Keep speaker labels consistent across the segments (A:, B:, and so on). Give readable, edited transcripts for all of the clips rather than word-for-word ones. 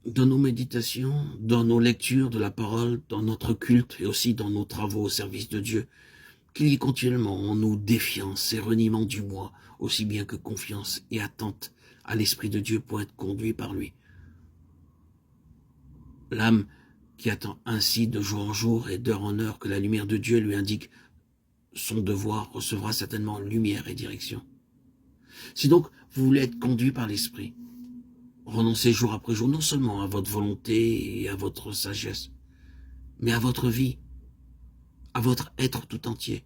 A: dans nos méditations, dans nos lectures de la parole, dans notre culte et aussi dans nos travaux au service de Dieu, qu'il y ait continuellement en nous défiance et reniement du moi, aussi bien que confiance et attente à l'Esprit de Dieu pour être conduit par lui. L'âme qui attend ainsi de jour en jour et d'heure en heure que la lumière de Dieu lui indique son devoir recevra certainement lumière et direction. Si donc vous voulez être conduit par l'Esprit, renoncez jour après jour non seulement à votre volonté et à votre sagesse, mais à votre vie, à votre être tout entier.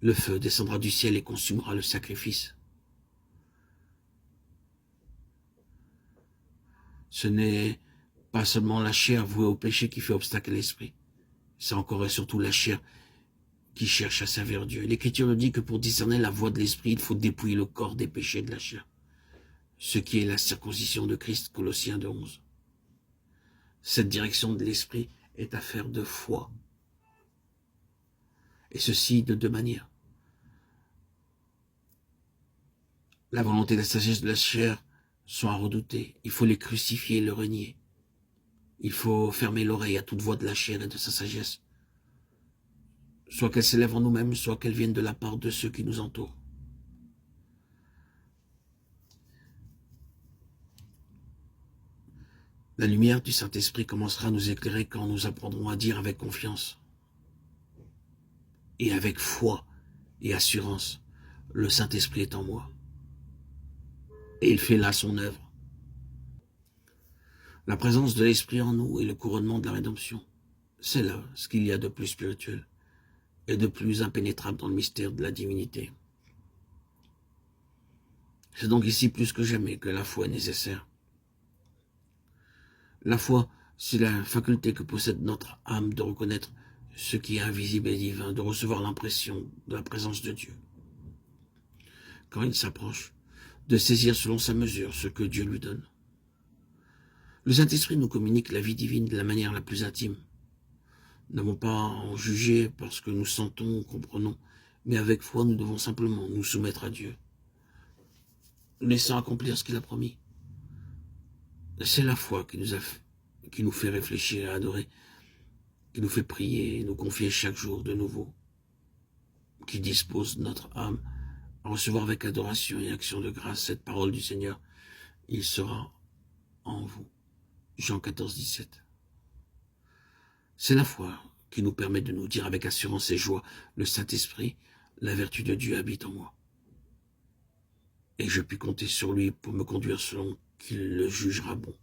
A: Le feu descendra du ciel et consumera le sacrifice. Ce n'est pas seulement la chair vouée au péché qui fait obstacle à l'esprit, c'est encore et surtout la chair qui cherche à servir Dieu. L'Écriture nous dit que pour discerner la voie de l'esprit, il faut dépouiller le corps des péchés de la chair, ce qui est la circoncision de Christ, Colossiens 2:11. Cette direction de l'esprit est affaire de foi, et ceci de deux manières. La volonté et la sagesse de la chair sont à redouter. Il faut les crucifier et le renier. Il faut fermer l'oreille à toute voix de la chair et de sa sagesse, soit qu'elle s'élève en nous-mêmes, soit qu'elle vienne de la part de ceux qui nous entourent. La lumière du Saint-Esprit commencera à nous éclairer quand nous apprendrons à dire avec confiance et avec foi et assurance, le Saint-Esprit est en moi. Et il fait là son œuvre. La présence de l'Esprit en nous est le couronnement de la rédemption. C'est là ce qu'il y a de plus spirituel et de plus impénétrable dans le mystère de la divinité. C'est donc ici plus que jamais que la foi est nécessaire. La foi, c'est la faculté que possède notre âme de reconnaître ce qui est invisible et divin, de recevoir l'impression de la présence de Dieu. Quand il s'approche, de saisir selon sa mesure ce que Dieu lui donne. Le Saint-Esprit nous communique la vie divine de la manière la plus intime. Nous n'avons pas à en juger parce que nous sentons ou comprenons, mais avec foi, nous devons simplement nous soumettre à Dieu, laissant accomplir ce qu'il a promis. C'est la foi qui nous fait réfléchir et adorer, qui nous fait prier et nous confier chaque jour de nouveau, qui dispose notre âme à recevoir avec adoration et action de grâce cette parole du Seigneur. Il sera en vous. Jean 14, 17. C'est la foi qui nous permet de nous dire avec assurance et joie, le Saint-Esprit, la vertu de Dieu habite en moi. Et je puis compter sur lui pour me conduire selon qu'il le jugera bon.